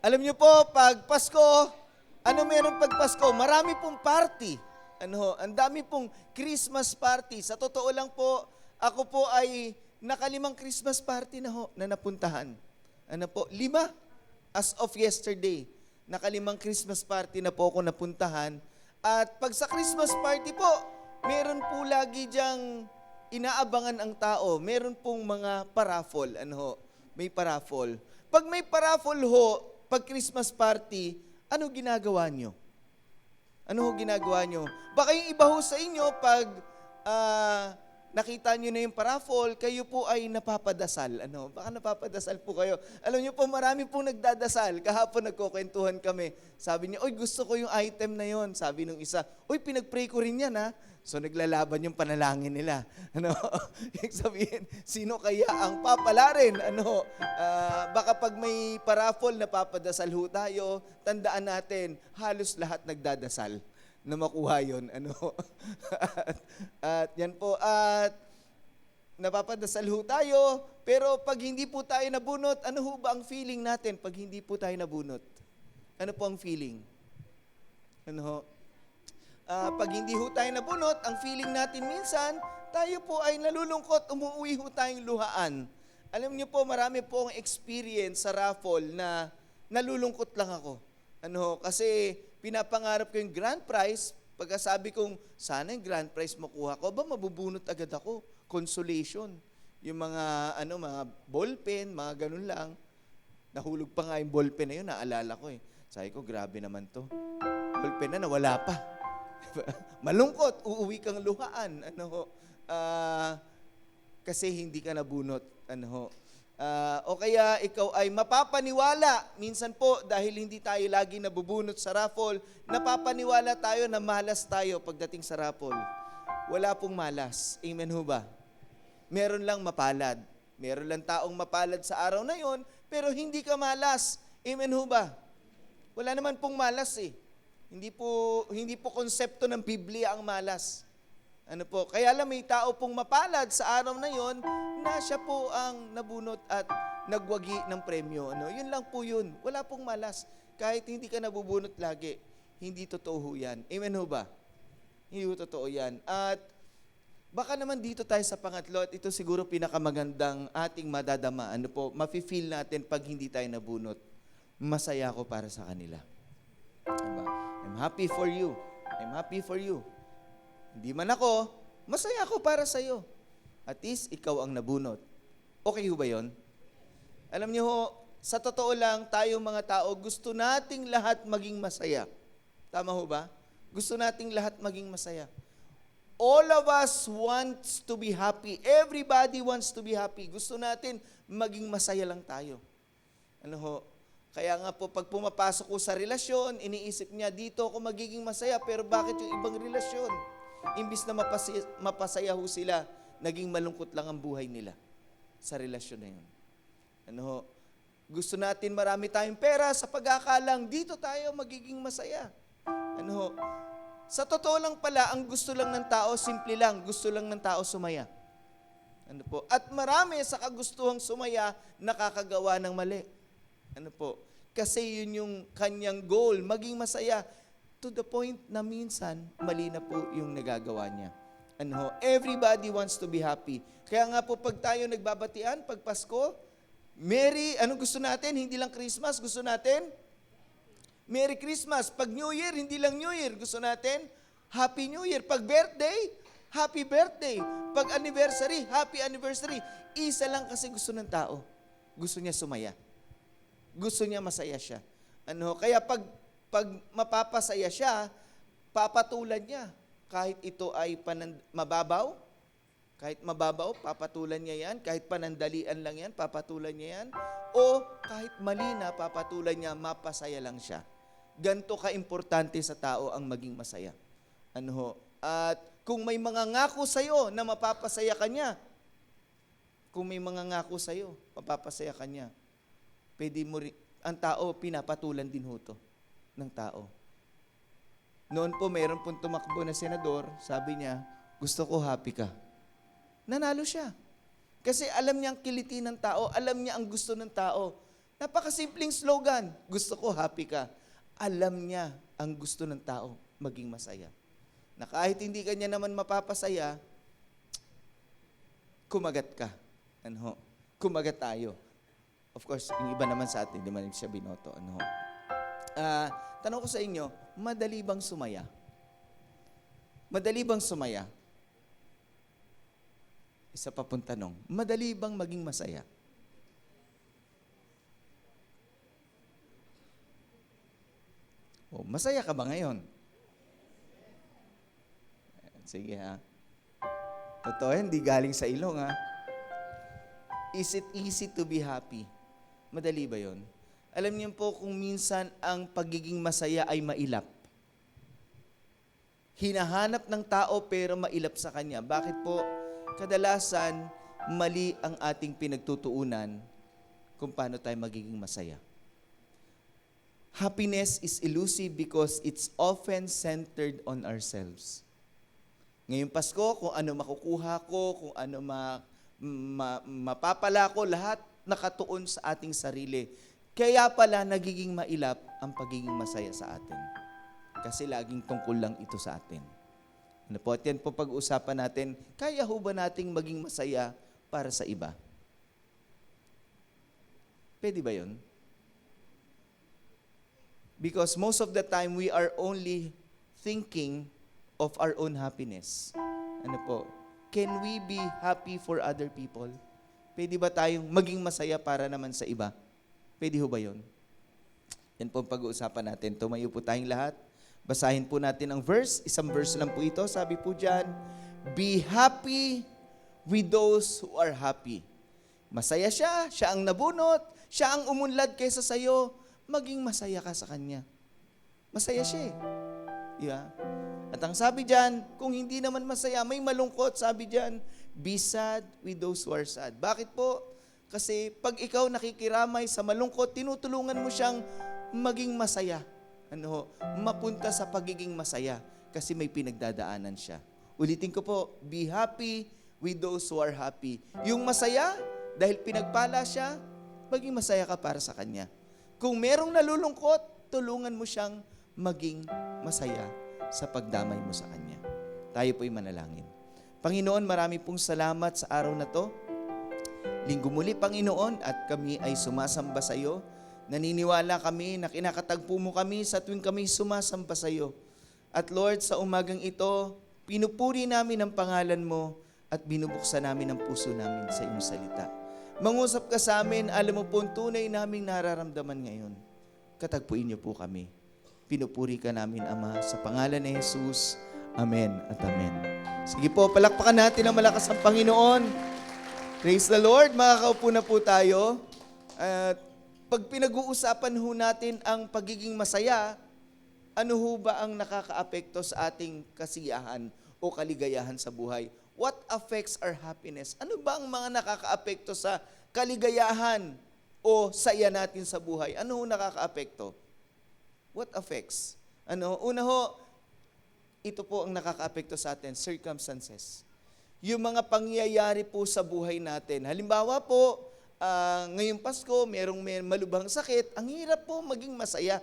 Alam niyo po, pag Pasko, ano meron pag Pasko? Marami pong party. Ang dami pong Christmas party. Sa totoo lang po, ako po ay nakalimang Christmas party na napuntahan. Ano po? 5 as of yesterday. Nakalimang Christmas party na po ako napuntahan. At pag sa Christmas party po, meron po lagi diyang inaabangan ang tao. Meron pong mga paraffol. May paraffol. Pag may paraffol pag Christmas party, ano ginagawa nyo? Ano ginagawa nyo? Baka yung iba sa inyo, pag nakita nyo na yung paraffol, kayo po ay napapadasal. Baka napapadasal po kayo. Alam nyo po, marami pong nagdadasal. Kahapon nagkukwentuhan kami. Sabi niya, oy, gusto ko yung item na yon. Sabi nung isa, oy, pinag-pray ko rin yan ha. So naglalaban yung panalangin nila. Ibig sabihin, sino kaya ang papalarin? Baka pag may paraffol na papadasal ho tayo, tandaan natin, halos lahat nagdadasal na makuha yun. at yan po, at napapadasal ho tayo, pero pag hindi po tayo nabunot, ano ho ba ang feeling natin pag hindi po tayo nabunot? Ano po ang feeling? Pag hindi ho tayo nabunot, ang feeling natin minsan, tayo po ay nalulungkot, umuwi ho tayong luhaan. Alam niyo po, marami po ang experience sa raffle na nalulungkot lang ako. Kasi pinapangarap ko yung grand prize, pagkasabi kong sana yung grand prize makuha ko, mabubunot agad ako, consolation. Yung mga, mga ballpen, mga ganun lang. Nahulog pa nga yung ballpen na yun, naalala ko eh. Sabi ko, grabe naman to. Ballpen na, nawala pa. Malungkot, uuwi kang luhaan. Kasi hindi ka nabunot. O kaya ikaw ay mapapaniwala. Minsan po, dahil hindi tayo lagi nabubunot sa raffle, napapaniwala tayo na malas tayo pagdating sa raffle. Wala pong malas. Amen ho ba? Meron lang mapalad. Meron lang taong mapalad sa araw na yon, pero hindi ka malas. Amen ho ba? Wala naman pong malas eh. Hindi po konsepto ng Biblia ang malas. Kaya lang may tao pong mapalad sa araw na yon na siya po ang nabunot at nagwagi ng premyo. Yun lang po yun. Wala pong malas. Kahit hindi ka nabubunot lagi, hindi totoo yan. Amen ho ba? Hindi ho totoo yan. At baka naman dito tayo sa pangatlo at ito siguro pinakamagandang ating madadama. Mafe-feel natin pag hindi tayo nabunot. Masaya ako para sa kanila. Diba? I'm happy for you. I'm happy for you. Hindi man ako, masaya ako para sa iyo. At least, ikaw ang nabunot. Okay ho ba yun? Alam niyo ho, sa totoo lang, tayong mga tao, gusto nating lahat maging masaya. Tama ho ba? Gusto nating lahat maging masaya. All of us wants to be happy. Everybody wants to be happy. Gusto natin maging masaya lang tayo. Kaya nga po, pag pumapasok ko sa relasyon, iniisip niya, dito ako magiging masaya, pero bakit yung ibang relasyon? Imbis na mapasaya ho sila, naging malungkot lang ang buhay nila sa relasyon na yun. Gusto natin marami tayong pera sa pag-aakalang, dito tayo magiging masaya. Sa totoo lang pala, ang gusto lang ng tao, simple lang, gusto lang ng tao sumaya. At marami sa kagustuhang sumaya, nakakagawa ng mali. Kasi yun yung kanyang goal, maging masaya, to the point na minsan, mali na po yung nagagawa niya. Everybody wants to be happy. Kaya nga po, pag tayo nagbabatian, pag Pasko, Merry, anong gusto natin? Hindi lang Christmas, gusto natin? Merry Christmas. Pag New Year, hindi lang New Year, gusto natin? Happy New Year. Pag birthday, Happy birthday. Pag anniversary, Happy anniversary. Isa lang kasi gusto ng tao. Gusto niya sumaya. Gusto niya masaya siya. Kaya pag mapapasaya siya, papatulan niya. Kahit ito ay mababaw, papatulan niya yan. Kahit panandalian lang yan, papatulan niya yan. O kahit mali na, papatulan niya, mapasaya lang siya. Ganto ka-importante sa tao ang maging masaya. At kung may mga ngako sa'yo na mapapasaya ka niya, pwede mo ang tao, pinapatulan din ho to ng tao. Noon po, mayroon pong tumakbo na senador, sabi niya, gusto ko happy ka. Nanalo siya. Kasi alam niya ang kiliti ng tao, alam niya ang gusto ng tao. Napakasimpleng slogan. Gusto ko, happy ka. Alam niya ang gusto ng tao, maging masaya. Na kahit hindi ka niya naman mapapasaya, kumagat ka. Ano? Kumagat tayo. Of course, yung iba naman sa atin, di man siya binoto. Ano? Tanong ko sa inyo, madali bang sumaya? Madali bang sumaya? Isa pa pong tanong, madali bang maging masaya? Masaya ka ba ngayon? Sige ha. Totoo, hindi galing sa ilong ha. Is it easy to be happy? Madali ba yon? Alam niyo po kung minsan ang pagiging masaya ay mailap. Hinahanap ng tao pero mailap sa kanya. Bakit po? Kadalasan, mali ang ating pinagtutuunan kung paano tayo magiging masaya. Happiness is elusive because it's often centered on ourselves. Ngayong Pasko, kung ano makukuha ko, kung ano mapapala ko, lahat nakatuon sa ating sarili. Kaya pala nagiging mailap ang pagiging masaya sa atin. Kasi laging tungkol lang ito sa atin. Ano po, at yan po pag-uusapan natin, kaya ho ba nating maging masaya para sa iba? Pwede ba yun? Because most of the time, we are only thinking of our own happiness. Ano po? Can we be happy for other people? Pwede ba tayong maging masaya para naman sa iba? Pwede ho ba yun? Yan po ang pag-uusapan natin. Tumayo po tayong lahat. Basahin po natin ang verse. Isang verse lang po ito. Sabi po dyan, be happy with those who are happy. Masaya siya, siya ang nabunot, siya ang umunlad kaysa sayo, maging masaya ka sa kanya. Masaya siya eh. Yeah. At ang sabi dyan, kung hindi naman masaya, may malungkot, sabi dyan, be sad with those who are sad. Bakit po? Kasi pag ikaw nakikiramay sa malungkot, tinutulungan mo siyang maging masaya. Mapunta sa pagiging masaya kasi may pinagdadaanan siya. Ulitin ko po, be happy with those who are happy. Yung masaya, dahil pinagpala siya, maging masaya ka para sa kanya. Kung merong nalulungkot, tulungan mo siyang maging masaya sa pagdamay mo sa kanya. Tayo po'y manalangin. Panginoon, marami pong salamat sa araw na to. Linggo muli, Panginoon, at kami ay sumasamba sa iyo. Naniniwala kami na kinakatagpo mo kami sa tuwing kami sumasamba sa iyo. At Lord, sa umagang ito, pinupuri namin ang pangalan mo at binubuksan namin ang puso namin sa iyong salita. Mangusap ka sa amin, alam mo po ang tunay naming nararamdaman ngayon. Katagpuin niyo po kami. Pinupuri ka namin, Ama, sa pangalan ni Jesus. Amen at amen. Sige po, palakpakan natin ang malakas ang Panginoon. Praise the Lord. Makakaupo na po tayo. At pag pinag-uusapan ho natin ang pagiging masaya, ano ho ba ang nakakaapekto sa ating kasiyahan o kaligayahan sa buhay? What affects our happiness? Ano ba ang mga nakakaapekto sa kaligayahan o saya natin sa buhay? Ano ho nakakaapekto? What affects? Una ho, ito po ang nakakaapekto sa atin, circumstances. Yung mga pangyayari po sa buhay natin. Halimbawa po, ngayong Pasko, may malubhang sakit, ang hirap po maging masaya.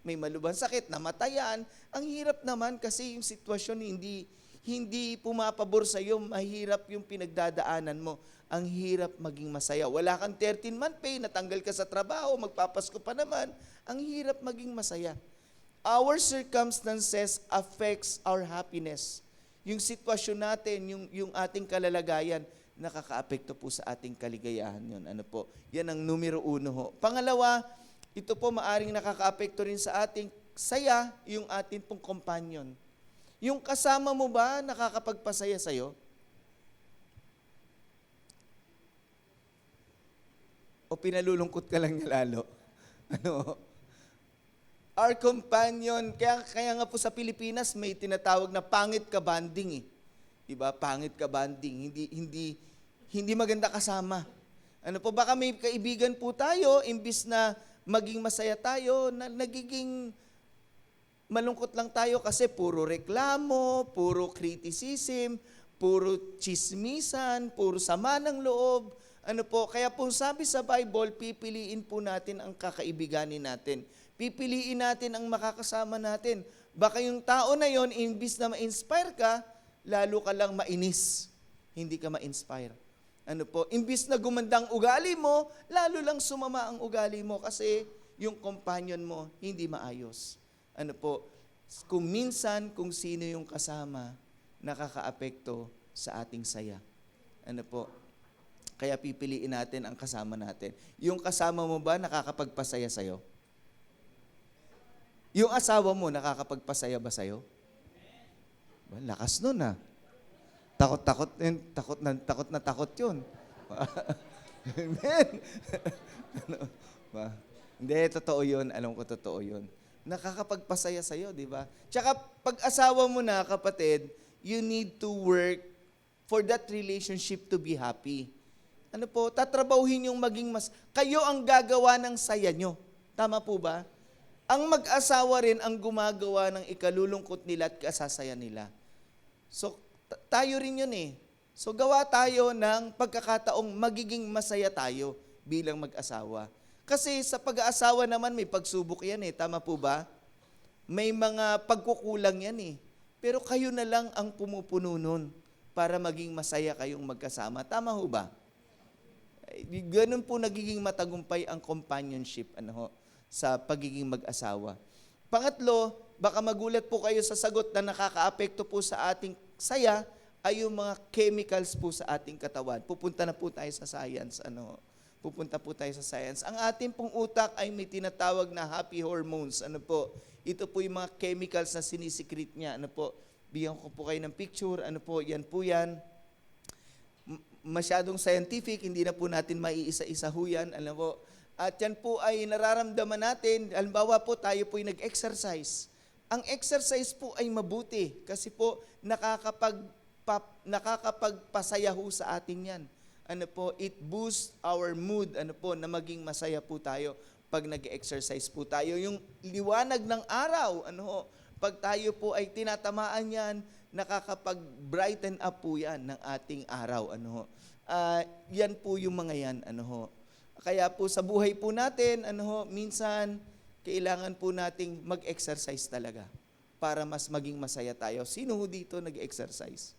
May malubhang sakit, namatayan, ang hirap naman kasi yung sitwasyon hindi pumapabor sa iyo, mahirap yung pinagdadaanan mo. Ang hirap maging masaya. Wala kang 13-month pay, natanggal ka sa trabaho, magpapasko pa naman. Ang hirap maging masaya. Our circumstances affects our happiness. Yung sitwasyon natin, yung ating kalalagayan, nakakaapekto po sa ating kaligayahan yun. Ano po? Yan ang numero 1 ho. Pangalawa, ito po maaring nakakaapekto rin sa ating saya, yung ating pong companion. Yung kasama mo ba nakakapagpasaya sa'yo? O pinalulungkot ka lang niya lalo? Our companion, kaya nga po sa Pilipinas may tinatawag na pangit ka banding eh. Diba? Pangit ka banding, hindi maganda kasama. Baka may kaibigan po tayo, imbis na maging masaya tayo, na nagiging malungkot lang tayo kasi puro reklamo, puro criticism, puro chismisan, puro sama ng loob. Ano po, kaya po sabi sa Bible, pipiliin po natin ang kakaibiganin natin. Pipiliin natin ang makakasama natin. Baka yung tao na yon, imbis na ma-inspire ka, lalo ka lang mainis. Hindi ka ma-inspire. Ano po, imbis na gumandang ugali mo, lalo lang sumama ang ugali mo kasi yung companion mo hindi maayos. Ano po, kung minsan, kung sino yung kasama, nakakaapekto sa ating saya. Ano po, kaya pipiliin natin ang kasama natin. Yung kasama mo ba nakakapagpasaya sa'yo? Yung asawa mo nakakapagpasaya ba sa'yo? Ba, lakas nun ah. Takot na takot yun. Amen. Ano, ba? Hindi, totoo yun. Alam ko totoo yun. Nakakapagpasaya sa'yo, di ba? Tsaka pag asawa mo na, kapatid, you need to work for that relationship to be happy. Ano po, tatrabahuhin yung maging mas... Kayo ang gagawa ng saya nyo. Tama po ba? Ang mag-asawa rin ang gumagawa ng ikalulungkot nila at kasasaya nila. So, tayo rin yun eh. So, gawa tayo ng pagkakataong magiging masaya tayo bilang mag-asawa. Kasi sa pag-aasawa naman may pagsubok yan eh. Tama po ba? May mga pagkukulang yan eh. Pero kayo na lang ang pumupuno nun para maging masaya kayong magkasama. Tama ho ba? Ganun po nagiging matagumpay ang companionship sa pagiging mag-asawa. Pangatlo, baka magulat po kayo sa sagot na nakakaapekto po sa ating saya ay yung mga chemicals po sa ating katawan. Pupunta na po tayo sa science. Pupunta po tayo sa science. Ang ating pong utak ay may tinatawag na happy hormones. Ito po yung mga chemicals na sinisikret niya. Bigyan ko po kayo ng picture. Yan po yan. Masyadong scientific, hindi na po natin maiisa-isa ho yan. At yan po ay nararamdaman natin. Halimbawa po, tayo po ay nag-exercise. Ang exercise po ay mabuti kasi po nakakapagpasaya ho sa atin yan. It boosts our mood, na maging masaya po tayo pag nag-exercise po tayo. Yung liwanag ng araw, pag tayo po ay tinatamaan yan, nakakapag-brighten up po yan ng ating araw. Yan po yung mga yan. Kaya po sa buhay po natin, minsan kailangan po nating mag-exercise talaga para mas maging masaya tayo. Sino ho dito nag-exercise?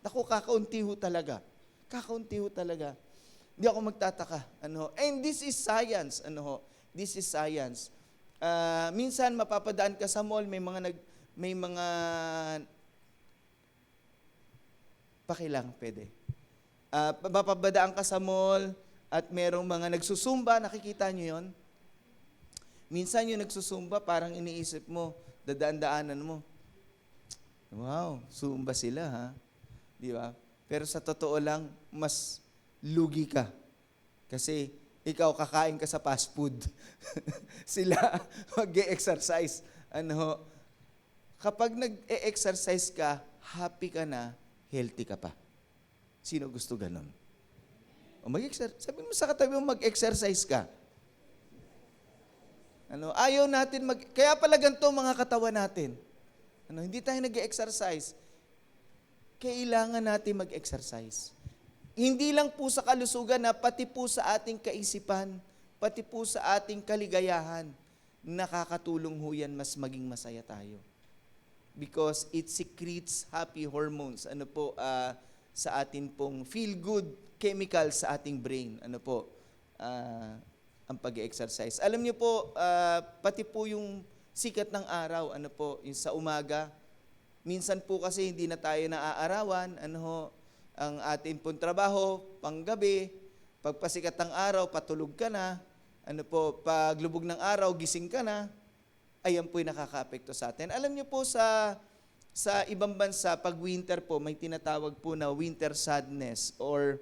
Naku, kakaunti ho talaga. Kakaunti ho talaga. Hindi ako magtataka. And this is science. This is science. Minsan mapapadaan ka sa mall, may mga pakilang pwede. Mapapabadaan ka sa mall at merong mga nagsusumba, nakikita nyo yon? Minsan yung nagsusumba, parang iniisip mo, dadaan-daanan mo. Wow, sumba sila ha? Di ba? Pero sa totoo lang, mas lugi ka. Kasi ikaw kakain ka sa fast food. Sila mag-e-exercise. Kapag nag-e-exercise ka, happy ka na, healthy ka pa. Sino gusto ganun? Sabi mo sa katabi mo, mag-exercise ka. Ayaw natin kaya pala ganito mga katawan natin. Hindi tayo nag-exercise. Kailangan natin mag-exercise. Hindi lang po sa kalusugan pati po sa ating kaisipan, pati po sa ating kaligayahan, nakakatulong ho yan mas maging masaya tayo. Because it secretes happy hormones. Sa atin pong feel-good chemical sa ating brain. Ang pag-exercise. Alam niyo po, pati po yung sikat ng araw, yung sa umaga, minsan po kasi hindi na tayo naaarawan, ang ating pong trabaho, panggabi, pagpasikat ng araw, patulog ka na, paglubog ng araw, gising ka na, ayan po yung nakaka-apekto sa atin. Alam niyo po sa ibang bansa, pag winter po, may tinatawag po na winter sadness or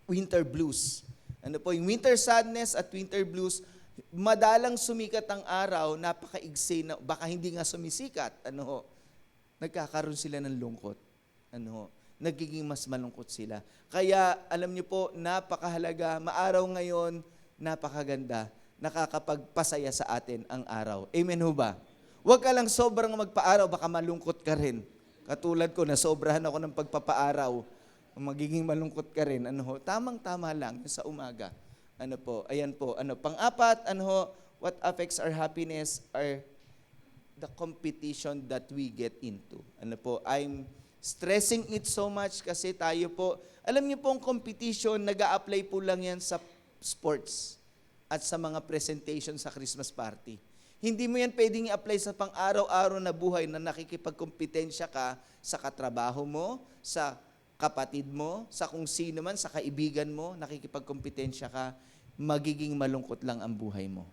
winter blues. Yung winter sadness at winter blues, madalang sumikat ang araw, napakaigsi na, baka hindi nga sumisikat, nagkakaroon sila ng lungkot. Nagiging mas malungkot sila. Kaya, alam niyo po, napakahalaga, maaraw ngayon, napakaganda, nakakapagpasaya sa atin ang araw. Amen ho ba? Huwag ka lang sobrang magpaaraw, baka malungkot ka rin. Katulad ko, nasobrahan ako ng pagpapaaraw. magiging malungkot ka rin, tamang-tama lang yung sa umaga. Ayan po, pang-apat, what affects our happiness are the competition that we get into. I'm stressing it so much kasi tayo po, alam niyo po ang competition, nag-a-apply po lang yan sa sports at sa mga presentation sa Christmas party. Hindi mo yan pwedeng i-apply sa pang-araw-araw na buhay na nakikipagkompetensya ka sa katrabaho mo, sa kapatid mo, sa kung sino man, sa kaibigan mo, nakikipagkompetensya ka, magiging malungkot lang ang buhay mo.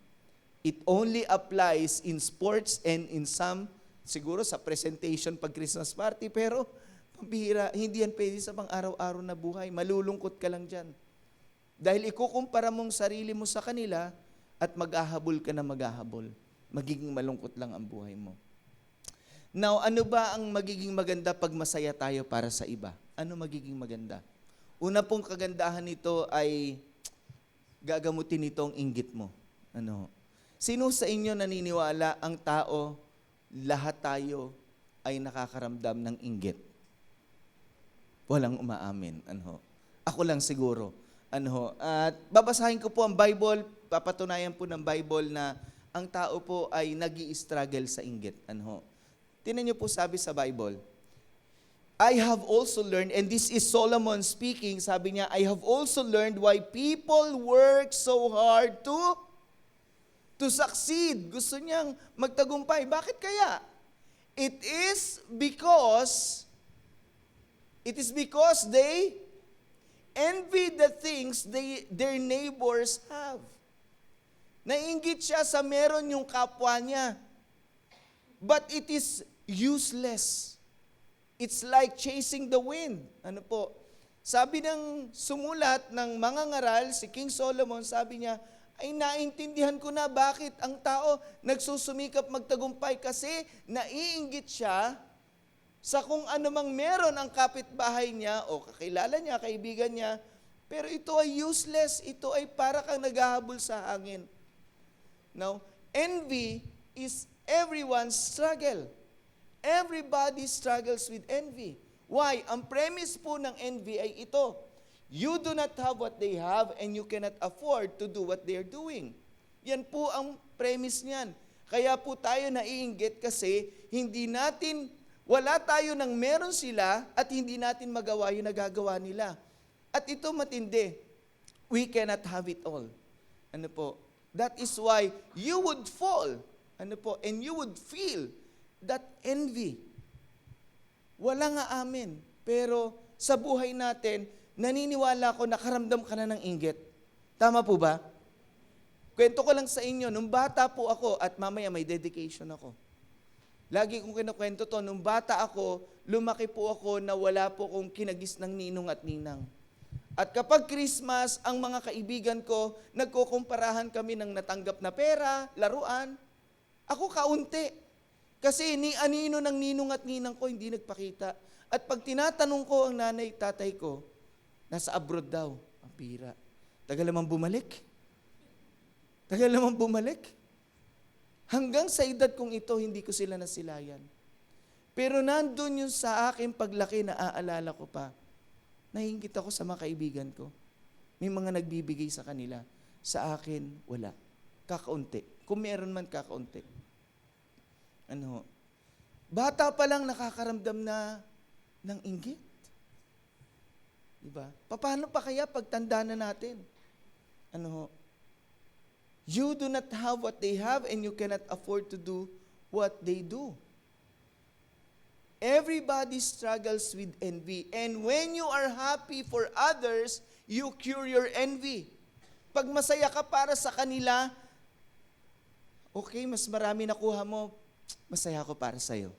It only applies in sports and in some, siguro sa presentation pag Christmas party, pero pambihira, hindi yan pwede sa pang-araw-araw na buhay. Malulungkot ka lang dyan. Dahil ikukumpara mong sarili mo sa kanila at maghahabol ka na maghahabol. Magiging malungkot lang ang buhay mo. Now, ano ba ang magiging maganda pag masaya tayo para sa iba? Ano magiging maganda? Una pong kagandahan nito ay gagamutin nito ang inggit mo. Sino sa inyo naniniwala ang tao, lahat tayo ay nakakaramdam ng inggit? Walang umaamin. Ako lang siguro. At babasahin ko po ang Bible, papatunayan po ng Bible na ang tao po ay nag-i-struggle sa inggit. Tingnan niyo po sabi sa Bible, I have also learned, and this is Solomon speaking, sabi niya, I have also learned why people work so hard to succeed. Gusto niyang magtagumpay. Bakit kaya? It is because they envy the things their neighbors have. Nainggit siya sa meron yung kapwa niya. But it is useless. It's like chasing the wind. Sabi ng sumulat ng mga ngaral, si King Solomon, sabi niya, ay naintindihan ko na bakit ang tao nagsusumikap magtagumpay kasi naiinggit siya sa kung anumang meron ang kapitbahay niya o kakilala niya, kaibigan niya, pero ito ay useless, ito ay para kang naghahabol sa hangin. Now, envy is everyone's struggle. Everybody struggles with envy. Why? Ang premise po ng envy ay ito. You do not have what they have and you cannot afford to do what they are doing. Yan po ang premise niyan. Kaya po tayo naiinggit kasi wala tayo ng meron sila at hindi natin magawa yung nagagawa nila. At ito matindi. We cannot have it all. That is why you would fall. And you would feel that envy. Wala nga amin. Pero sa buhay natin, naniniwala ko nakaramdam ka na ng inggit. Tama po ba? Kwento ko lang sa inyo, nung bata po ako, at mamaya may dedication ako. Lagi kong kinukwento to, nung bata ako, lumaki po ako na wala po kong kinagis ng ninong at ninang. At kapag Christmas, ang mga kaibigan ko, nagkukumparahan kami ng natanggap na pera, laruan. Ako kaunti. Kasi ni anino ng ninong at ninang ko hindi nagpakita. At pag tinatanong ko ang nanay, tatay ko, nasa abroad daw. Ang pira. Tagal naman bumalik. Hanggang sa edad kong ito, hindi ko sila nasilayan. Pero nandun yung sa akin paglaki na aalala ko pa. Nahinggit ako sa mga kaibigan ko. May mga nagbibigay sa kanila. Sa akin, wala. Kakaunti. Kung meron man, kakaunti. Bata pa lang nakakaramdam na ng inggit. Diba? Paano pa kaya pagtanda na natin? You do not have what they have and you cannot afford to do what they do. Everybody struggles with envy. And when you are happy for others, you cure your envy. Pag masaya ka para sa kanila, okay, mas marami nakuha mo, masaya ako para sa'yo.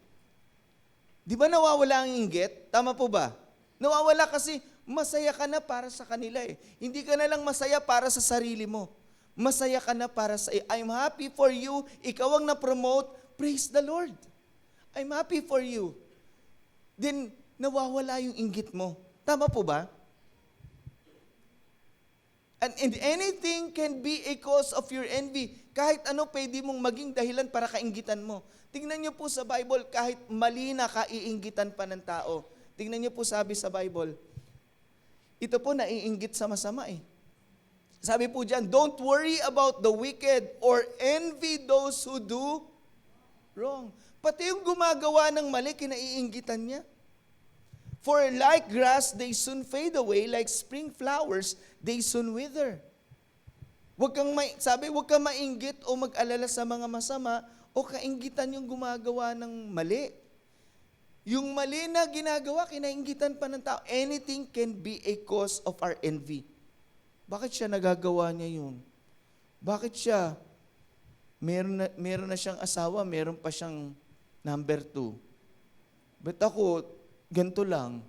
Di ba nawawala ang inggit? Tama po ba? Nawawala kasi masaya ka na para sa kanila eh. Hindi ka na lang masaya para sa sarili mo. Masaya ka na para sa, I'm happy for you, ikaw ang na-promote, praise the Lord. I'm happy for you. Then, nawawala yung inggit mo. Tama po ba? And anything can be a cause of your envy. Kahit ano pwede mong maging dahilan para kainggitan mo. Tingnan niyo po sa Bible, kahit mali na kaiinggitan pa ng tao. Tingnan niyo po sabi sa Bible, Ito po naiinggit sa masama eh. Sabi po diyan, don't worry about the wicked or envy those who do wrong. Pati yung gumagawa ng mali, kinaiinggitan niya. For like grass, they soon fade away. Like spring flowers, they soon wither. Huwag kang mainggit o mag-alala sa mga masama o kainggitan yung gumagawa ng mali. Yung mali na ginagawa, kinainggitan pa ng tao. Anything can be a cause of our envy. Bakit siya nagagawa niya yun? Bakit siya? Meron na siyang asawa, meron pa siyang number 2. But ako, ganito lang.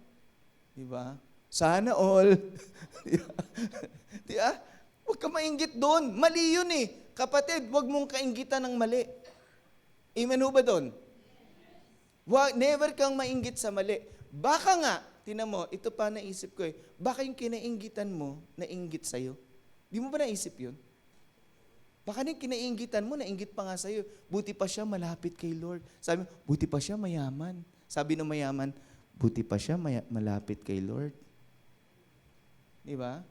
Diba? Sana all. Diba? Huwag ka mainggit doon. Mali yun eh. Kapatid, huwag mong kainggitan ng mali. Amen ho ba doon? Never kang mainggit sa mali. Baka nga, tinan mo, ito pa naisip ko eh, baka yung kinainggitan mo, nainggit sa'yo. Di mo ba naisip yun? Baka yung kinainggitan mo, nainggit pa nga sa'yo. Buti pa siya malapit kay Lord. Sabi mo, buti pa siya mayaman. Sabi ng mayaman, buti pa siya malapit kay Lord. Di ba?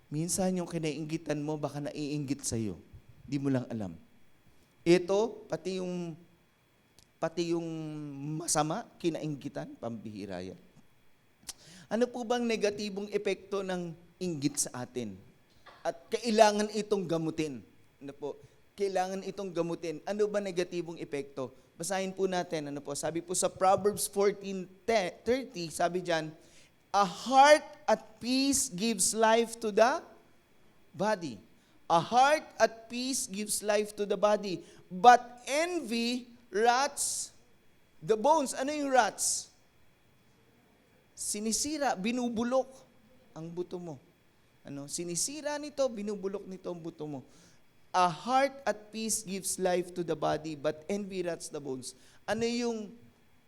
Minsan yung kinainggitan mo, baka naiinggit sa'yo. Di mo lang alam. Ito, pati yung masama, kinainggitan, pambihira yan. Ano po bang negatibong epekto ng inggit sa atin? At kailangan itong gamutin. Ano po? Kailangan itong gamutin. Ano ba negatibong epekto? Basahin po natin. Ano po? Sabi po sa Proverbs 14:30, sabi diyan, a heart at peace gives life to the body. A heart at peace gives life to the body. But envy rots the bones. Ano yung rots? Sinisira, binubulok ang buto mo. Sinisira nito, binubulok nito ang buto mo. A heart at peace gives life to the body, but envy rots the bones. Ano yung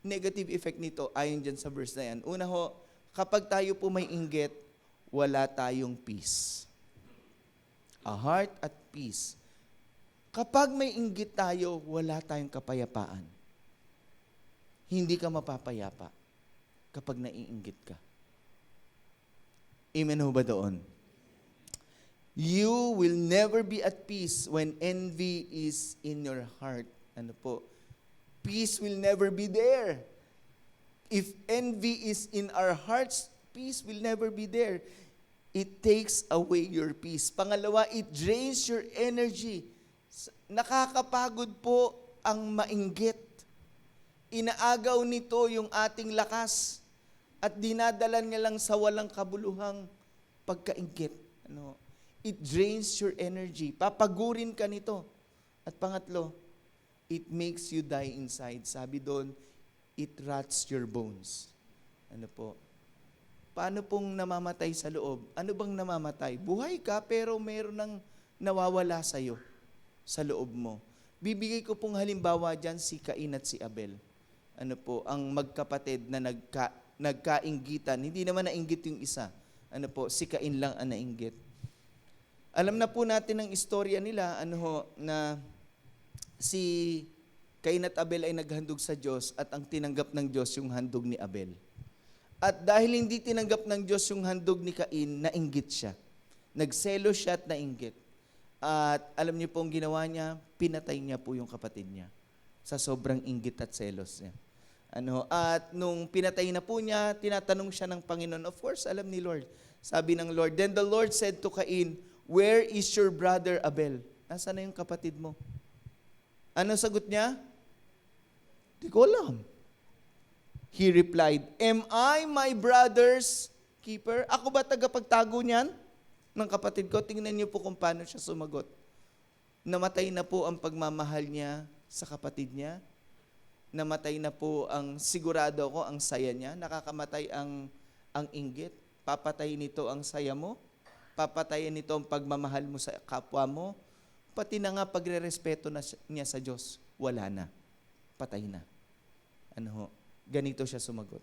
negative effect nito ayon dyan sa verse na yan? Una ho, kapag tayo po may inggit, wala tayong peace. A heart at peace. Kapag may inggit tayo, wala tayong kapayapaan. Hindi ka mapapayapa kapag naiinggit ka. Amen ho ba doon? You will never be at peace when envy is in your heart. Ano po? Peace will never be there. If envy is in our hearts, peace will never be there. It takes away your peace. Pangalawa, it drains your energy. Nakakapagod po ang mainggit. Inaagaw nito yung ating lakas at dinadala niya lang sa walang kabuluhang pagkainggit. It drains your energy. Papagurin ka nito. At pangatlo, it makes you die inside. Sabi doon, it rots your bones. Ano po? Paano pong namamatay sa loob? Ano bang namamatay? Buhay ka pero meron nang nawawala sa'yo sa loob mo. Bibigay ko pong halimbawa dyan si Cain at si Abel. Ano po, ang magkapatid na nagkainggitan. Hindi naman nainggit yung isa. Ano po, si Cain lang ang nainggit. Alam na po natin ang istorya nila, na si Cain at Abel ay naghandog sa Diyos at ang tinanggap ng Diyos yung handog ni Abel. At dahil hindi tinanggap ng Diyos yung handog ni Cain, nainggit siya. Nagselo siya at nainggit. At alam niyo po ang ginawa niya, pinatay niya po yung kapatid niya sa sobrang inggit at selos niya. At nung pinatay na po niya, tinatanong siya ng Panginoon. Of course, alam ni Lord. Sabi ng Lord, then the Lord said to Cain, where is your brother Abel? Nasaan na yung kapatid mo? Ano sagot niya? Di ko alam. He replied, am I my brother's keeper? Ako ba tagapagtago niyan ng kapatid ko? Tingnan niyo po kung paano siya sumagot. Namatay na po ang pagmamahal niya sa kapatid niya. Namatay na po sigurado ako, ang saya niya. Nakakamatay ang inggit. Papatay nito ang saya mo. Papatayin nito ang pagmamahal mo sa kapwa mo. Pati na nga pagre-respeto niya sa Diyos, wala na. Patay na. Ganito siya sumagot.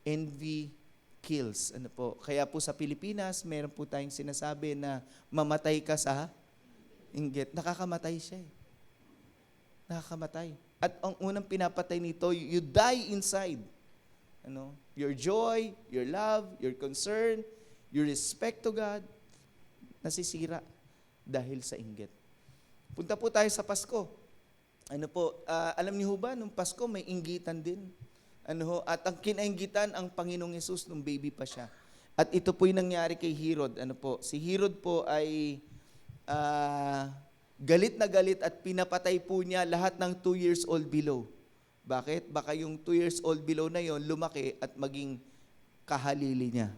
Envy kills. Kaya po sa Pilipinas, meron po tayong sinasabi na mamatay ka sa inggit. Nakakamatay siya eh. Nakakamatay. At ang unang pinapatay nito, you die inside. Your joy, your love, your concern, your respect to God, nasisira dahil sa inggit. Punta po tayo sa Pasko. Alam niyo ba, nung Pasko may inggitan din. At ang kinainggitan ang Panginoong Hesus nung baby pa siya. At ito po yung nangyari kay Herod. Si Herod po ay galit na galit at pinapatay po niya lahat ng 2 years old below. Bakit? Baka yung 2 years old below na yon lumaki at maging kahalili niya.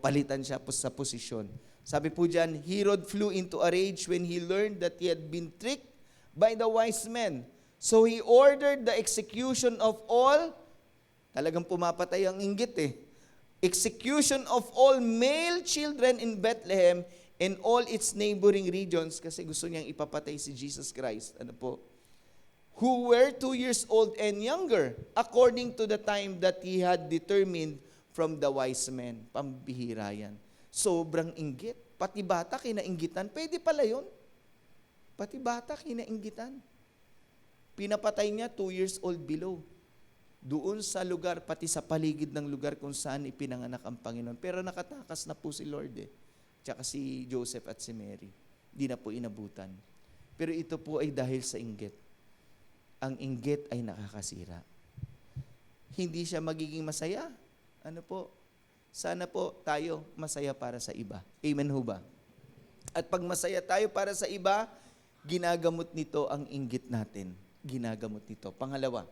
Palitan siya po sa posisyon. Sabi po dyan, Herod flew into a rage when he learned that he had been tricked by the wise men. So he ordered the execution of all, talagang pumapatay ang inggit execution of all male children in Bethlehem and all its neighboring regions, kasi gusto niyang ipapatay si Jesus Christ. Who were 2 years old and younger, according to the time that he had determined from the wise men. Pambihira yan. Sobrang inggit. Pati bata kinainggitan. Pwede pala yun. Pati bata kinainggitan. Pinapatay niya 2 years old below. Doon sa lugar, pati sa paligid ng lugar kung saan ipinanganak ang Panginoon. Pero nakatakas na po si Lord Tsaka si Joseph at si Mary. Di na po inabutan. Pero ito po ay dahil sa inggit. Ang inggit ay nakakasira. Hindi siya magiging masaya. Sana po tayo masaya para sa iba. Amen ho ba? At pag masaya tayo para sa iba, ginagamot nito ang inggit natin. Ginagamot nito. Pangalawa,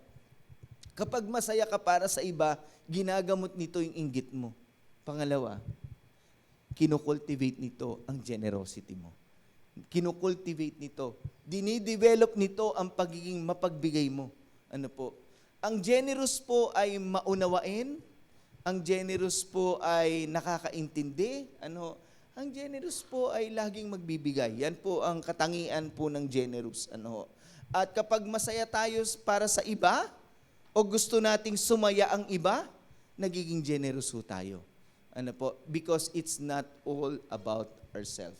kapag masaya ka para sa iba, ginagamot nito yung inggit mo. Pangalawa, kinocultivate nito ang generosity mo. Kinocultivate nito. Dinidevelop nito ang pagiging mapagbigay mo. Ang generous po ay maunawain. Ang generous po ay nakakaintindi. Ang generous po ay laging magbibigay. Yan po ang katangian po ng generous. At kapag masaya tayo para sa iba, o gusto nating sumaya ang iba, nagiging generous po tayo. Because it's not all about ourselves.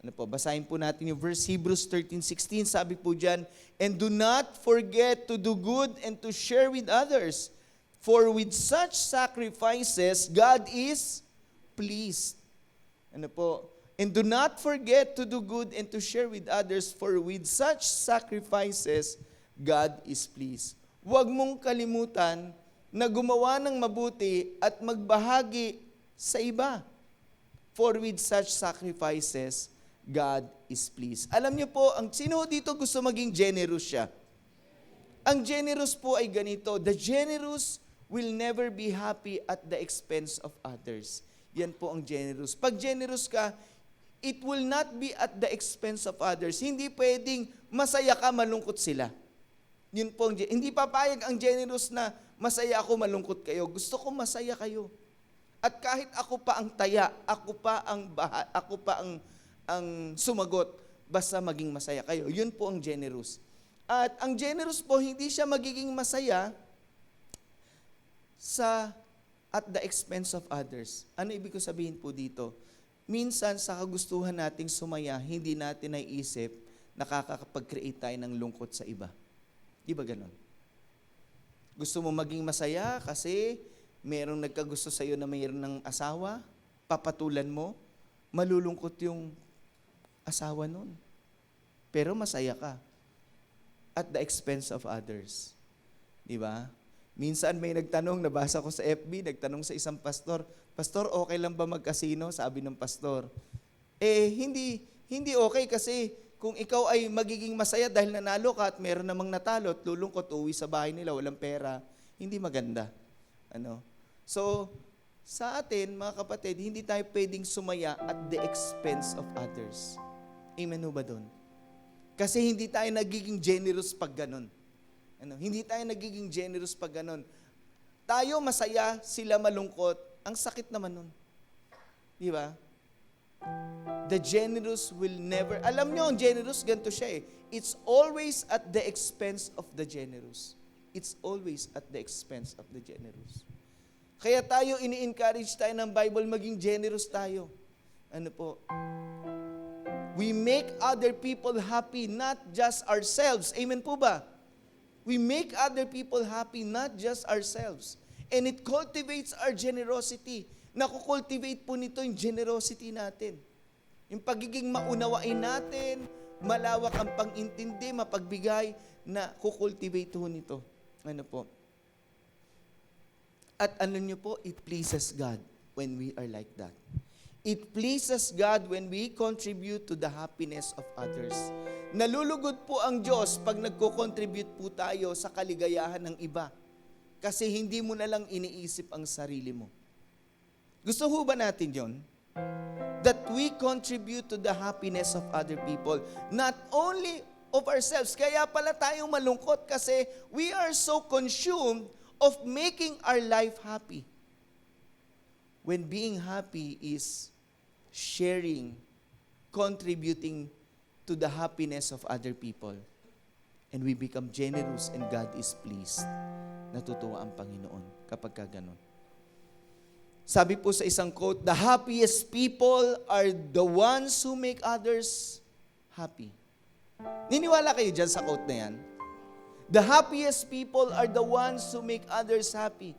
Basahin po natin yung verse, Hebrews 13:16, sabi po dyan, and do not forget to do good and to share with others, for with such sacrifices, God is pleased. And do not forget to do good and to share with others, for with such sacrifices, God is pleased. Huwag mong kalimutan na gumawa ng mabuti at magbahagi sa iba. For with such sacrifices, God is pleased. Alam niyo po, sino dito gusto maging generous siya? Ang generous po ay ganito, the generous will never be happy at the expense of others. Yan po ang generous. Pag generous ka, it will not be at the expense of others. Hindi pwedeng masaya ka, malungkot sila. Yun po, hindi papayag ang generous na masaya ako, malungkot kayo. Gusto ko masaya kayo. At kahit ako pa ang taya, ako pa ang sumagot, basta maging masaya kayo. Yun po ang generous. At ang generous po, hindi siya magiging masaya at the expense of others. Ano ibig ko sabihin po dito? Minsan sa kagustuhan nating sumaya, hindi natin naiisip, nakakapag-create tayo ng lungkot sa iba. Di ba ganon? Gusto mo maging masaya kasi merong nagkagusto sa iyo na mayroon ng asawa, papatulan mo, malulungkot yung asawa nun. Pero masaya ka at the expense of others. Di ba? Minsan may nagtanong, nabasa ko sa FB, nagtanong sa isang pastor, Pastor, okay lang ba mag-casino? Sabi ng pastor. Hindi okay kasi kung ikaw ay magiging masaya dahil nanalo ka at meron namang natalo at lulungkot, uwi sa bahay nila, walang pera, hindi maganda. So, sa atin, mga kapatid, hindi tayo pwedeng sumaya at the expense of others. Amen ho ba doon? Kasi hindi tayo nagiging generous pag ganun. Hindi tayo nagiging generous pag ganun. Tayo masaya, sila malungkot, ang sakit naman nun. Di ba? The generous will never, alam nyo, ang generous, ganito siya It's always at the expense of the generous. It's always at the expense of the generous. Kaya tayo, ini-encourage tayo ng Bible, maging generous tayo. We make other people happy, not just ourselves. Amen po ba? We make other people happy, not just ourselves. And it cultivates our generosity. Nakukultivate po nito yung generosity natin. Yung pagiging maunawain natin, malawak ang pang-intindi, mapagbigay, na kukultivate po nito. Ano po? At ano nyo po, it pleases God when we are like that. It pleases God when we contribute to the happiness of others. Nalulugod po ang Diyos pag nagko-contribute po tayo sa kaligayahan ng iba. Kasi hindi mo na lang iniisip ang sarili mo. Gusto ho ba natin yon? That we contribute to the happiness of other people. Not only of ourselves. Kaya pala tayong malungkot kasi we are so consumed of making our life happy. When being happy is sharing, contributing to the happiness of other people. And we become generous and God is pleased. Natutuwa ang Panginoon kapag gano'n. Sabi po sa isang quote, the happiest people are the ones who make others happy. Niniwala kayo dyan sa quote na yan? The happiest people are the ones who make others happy.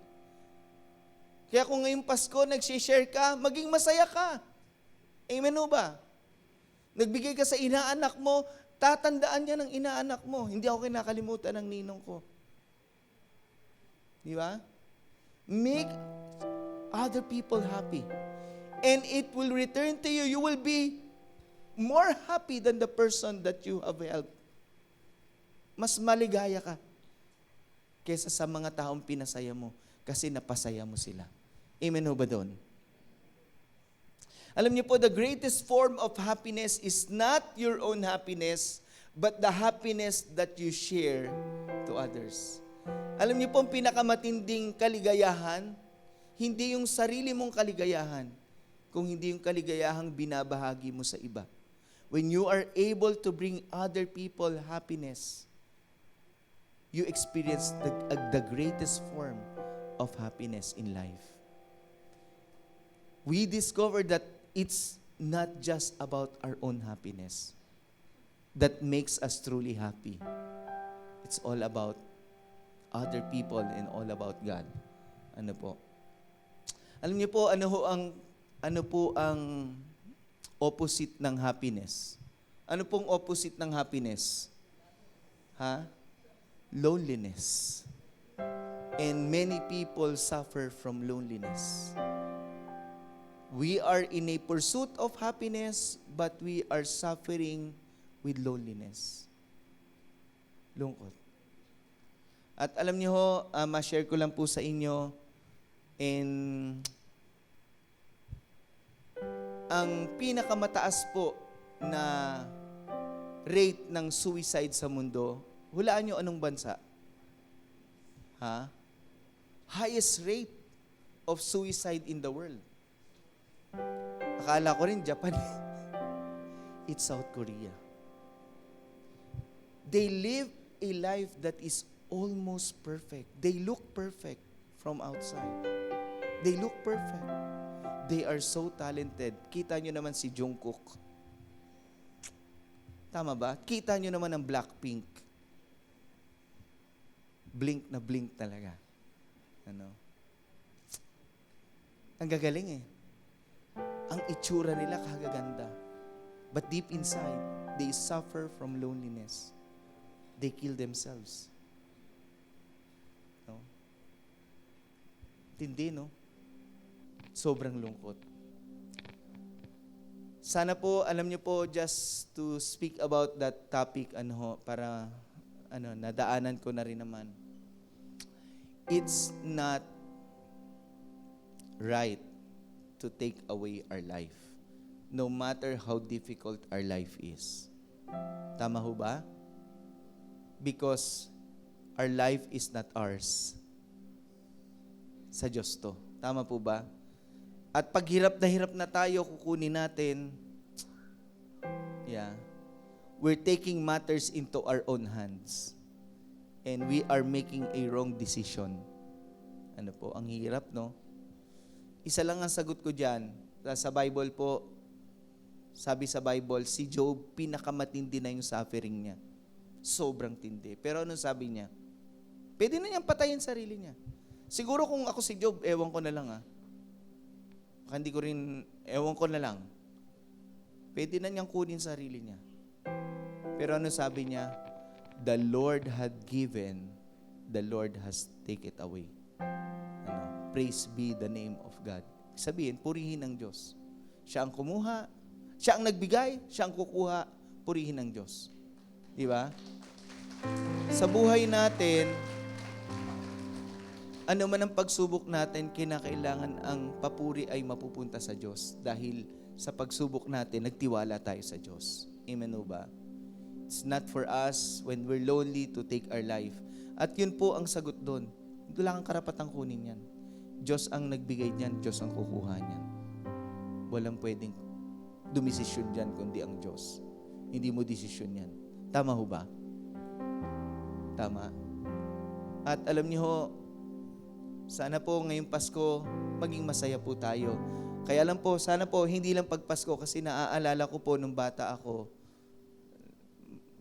Kaya kung ngayong Pasko, nag-share ka, maging masaya ka. Amen o ba? Nagbigay ka sa inaanak mo, tatandaan niya ng inaanak mo. Hindi ako kinakalimutan ng ninong ko. Di ba? Make other people happy. And it will return to you. You will be more happy than the person that you have helped. Mas maligaya ka kesa sa mga taong pinasaya mo kasi napasaya mo sila. Amen ho ba doon? Alam niyo po, the greatest form of happiness is not your own happiness, but the happiness that you share to others. Alam niyo po, ang pinakamatinding kaligayahan, hindi yung sarili mong kaligayahan, kung hindi yung kaligayahang binabahagi mo sa iba. When you are able to bring other people happiness, you experience the greatest form of happiness in life. We discover that it's not just about our own happiness that makes us truly happy. It's all about other people and all about God. Ano po? Alam niyo po, ano po ang opposite ng happiness? Ano pong opposite ng happiness? Loneliness. And many people suffer from loneliness. We are in a pursuit of happiness, but we are suffering with loneliness. Lungkot. At alam niyo ho, ma-share ko lang po sa inyo, ang pinakamataas po na rate ng suicide sa mundo, hulaan niyo anong bansa? Highest rate of suicide in the world. Akala ko rin Japan. It's South Korea. They live a life that is almost perfect. They look perfect from outside. They look perfect. They are so talented. Kita nyo naman si Jungkook. Tama ba? Kita nyo naman ang Blackpink. Blink na blink talaga. Ano? Ang gagaling eh. Ang itsura nila kagaganda. But deep inside, they suffer from loneliness. They kill themselves. No? Tindi, no? Sobrang lungkot. Sana po, alam niyo po, just to speak about that topic, para nadaanan ko na rin naman. It's not right to take away our life, no matter how difficult our life is. Tama ho ba? Because our life is not ours. Sa Diyos to. Tama po ba? At pag hirap na tayo, kukunin natin, we're taking matters into our own hands. And we are making a wrong decision. Ano po? Ang hirap, no? Isa lang ang sagot ko dyan. Sa Bible po, sabi sa Bible, si Job, pinakamatindi na yung suffering niya. Sobrang tindi. Pero anong sabi niya? Pwede na niyang patayin sarili niya. Siguro kung ako si Job, ewan ko na lang Baka hindi ko rin, ewan ko na lang. Pwede na niyang kunin sarili niya. Pero ano sabi niya? The Lord had given, the Lord has take it away. Praise be the name of God. Sabihin, purihin ng Diyos. Siya ang kumuha, siya ang nagbigay, siya ang kukuha, purihin ng Diyos. Di ba? Sa buhay natin, ano man ang pagsubok natin, kinakailangan ang papuri ay mapupunta sa Diyos. Dahil sa pagsubok natin, nagtiwala tayo sa Diyos. Amen o ba? It's not for us when we're lonely to take our life. At yun po ang sagot doon. Wala kang karapatang kunin yan. Diyos ang nagbigay niyan, Diyos ang kukuha niyan. Walang pwedeng dumisisyon dyan kundi ang Diyos. Hindi mo desisyon yan. Tama ho ba? Tama. At alam niyo ho, sana po ngayong Pasko, maging masaya po tayo. Kaya lang po, sana po, hindi lang pagpasko kasi naaalala ko po nung bata ako,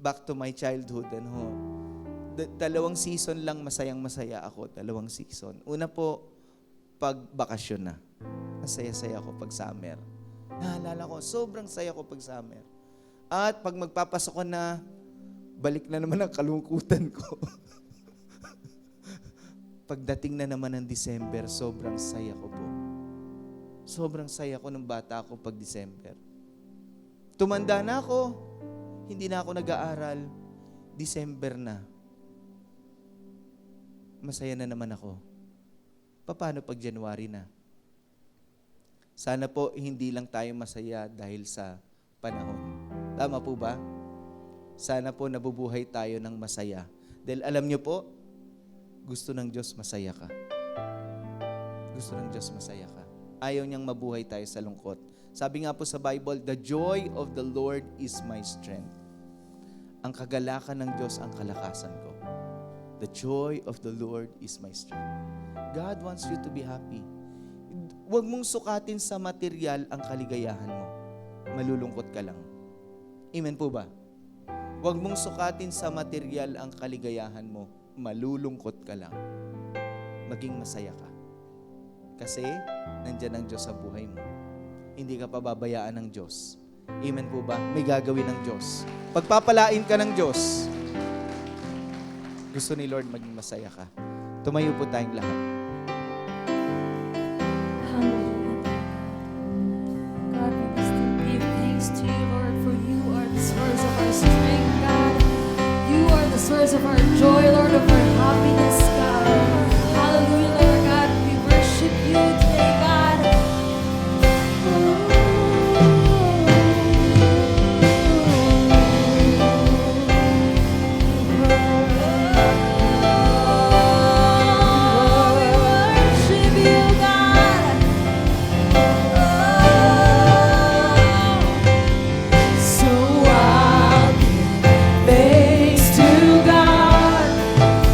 back to my childhood, dalawang season lang masayang-masaya ako, 2 season. Una po, pag bakasyon na. Masaya-saya ako pag summer. Naalala ko, sobrang saya ko pag summer. At pag magpapasok ko na, balik na naman ang kalungkutan ko. Pagdating na naman ng December, sobrang saya ko po. Sobrang saya ko nung bata ako pag December. Tumanda na ako, hindi na ako nag-aaral, December na. Masaya na naman ako. Paano pag January na? Sana po hindi lang tayo masaya dahil sa panahon. Tama po ba? Sana po nabubuhay tayo ng masaya. Dahil alam niyo po, gusto ng Diyos masaya ka. Gusto ng Diyos masaya ka. Ayaw niyang mabuhay tayo sa lungkot. Sabi nga po sa Bible, the joy of the Lord is my strength. Ang kagalakan ng Diyos ang kalakasan ko. The joy of the Lord is my strength. God wants you to be happy. Huwag mong sukatin sa material ang kaligayahan mo. Malulungkot ka lang. Amen po ba? Huwag mong sukatin sa material ang kaligayahan mo. Malulungkot ka lang. Maging masaya ka. Kasi, nandyan ang Diyos sa buhay mo. Hindi ka pababayaan ng Diyos. Amen po ba? May gagawin ng Diyos. Pagpapalain ka ng Diyos. Gusto ni Lord maging masaya ka. Tumayo po tayong lahat. God, we just give thanks to you, Lord, for you are the source of our strength, God. You are the source of our joy, Lord, of our happiness, God. Hallelujah, Lord God. We worship you today, God.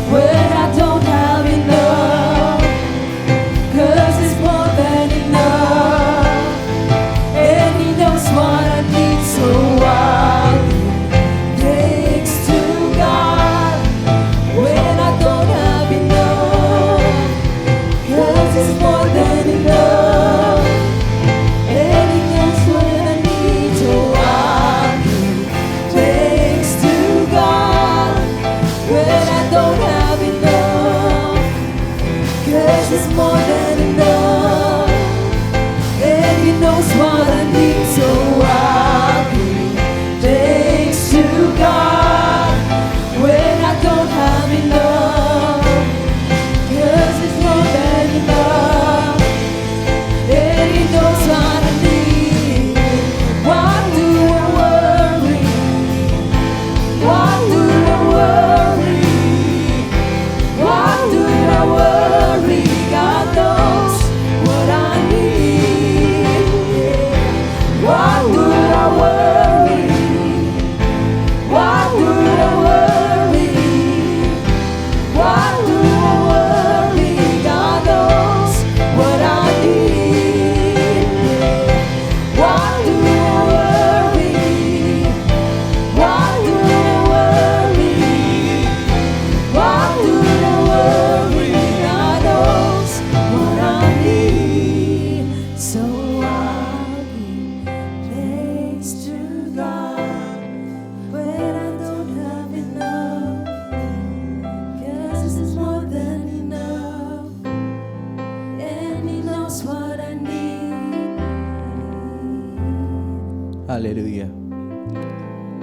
What I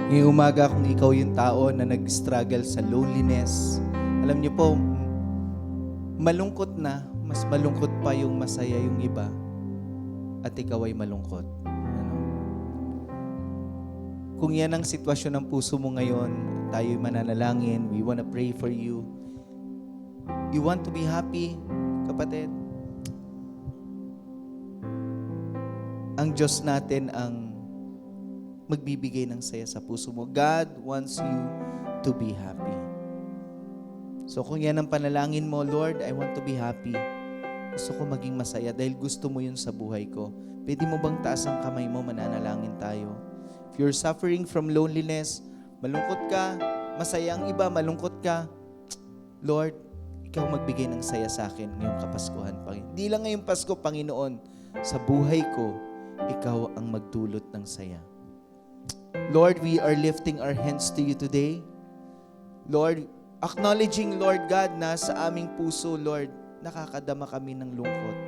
Ngayong umaga, kung ikaw yung tao na nag-struggle sa loneliness, alam niyo po, malungkot na, mas malungkot pa yung masaya yung iba, at ikaw ay malungkot. Ano? Kung yan ang sitwasyon ng puso mo ngayon, tayo'y mananalangin, we wanna pray for you. You want to be happy, kapatid? Ang Diyos natin ang magbibigay ng saya sa puso mo. God wants you to be happy. So kung yan ang panalangin mo, Lord, I want to be happy. Gusto ko maging masaya dahil gusto mo yun sa buhay ko. Pwede mo bang taas ang kamay mo, mananalangin tayo? If you're suffering from loneliness, malungkot ka, masaya ang iba, malungkot ka, Lord, ikaw magbigay ng saya sa akin ngayong Kapaskuhan. Hindi lang ngayong Pasko, Panginoon, sa buhay ko, ikaw ang magdulot ng saya. Lord, we are lifting our hands to you today. Lord, acknowledging, Lord God, na sa aming puso, Lord, nakakadama kami ng lungkot.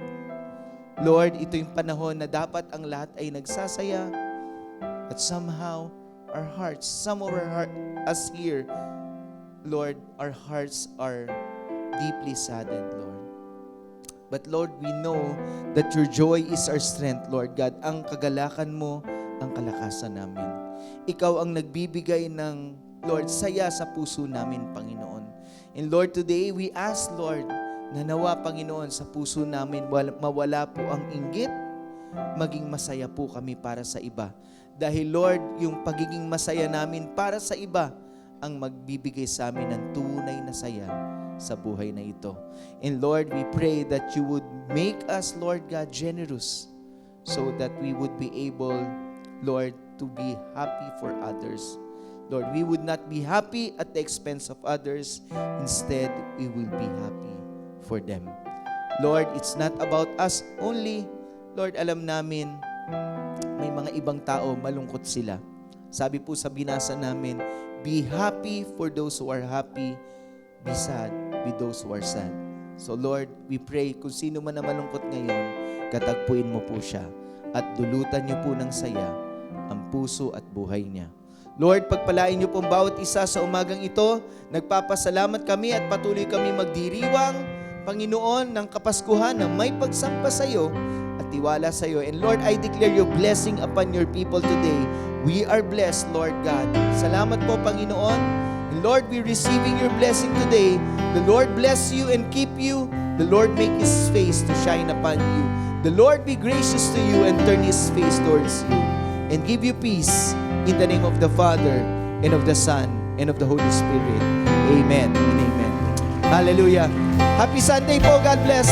Lord, ito yung panahon na dapat ang lahat ay nagsasaya. But somehow, our hearts, some of us here, Lord, our hearts are deeply saddened, Lord. But Lord, we know that your joy is our strength, Lord God. Ang kagalakan mo, ang kalakasan namin. Ikaw ang nagbibigay ng, Lord, saya sa puso namin, Panginoon. And Lord, today we ask, Lord, na nawa, Panginoon, sa puso namin mawala po ang inggit, maging masaya po kami para sa iba. Dahil, Lord, yung pagiging masaya namin para sa iba ang magbibigay sa amin ng tunay na saya sa buhay na ito. And Lord, we pray that you would make us, Lord God, generous so that we would be able, Lord, to be happy for others. Lord, we would not be happy at the expense of others. Instead, we will be happy for them. Lord, it's not about us only. Lord, alam namin, may mga ibang tao, malungkot sila. Sabi po sa binasa namin, be happy for those who are happy, be sad with those who are sad. So Lord, we pray kung sino man na malungkot ngayon, katagpuin mo po siya at dulutan niyo po ng saya ang puso at buhay niya. Lord, pagpalain niyo pong bawat isa sa umagang ito. Nagpapasalamat kami at patuloy kami magdiriwang, Panginoon, ng Kapaskuhan na may pagsamba sa iyo at tiwala sa iyo. And Lord, I declare your blessing upon your people today. We are blessed, Lord God. Salamat po, Panginoon. And Lord, we receiving your blessing today. The Lord bless you and keep you. The Lord make His face to shine upon you. The Lord be gracious to you and turn His face towards you and give you peace in the name of the Father and of the Son and of the Holy Spirit. Amen and amen. Hallelujah. Happy Sunday po. God bless.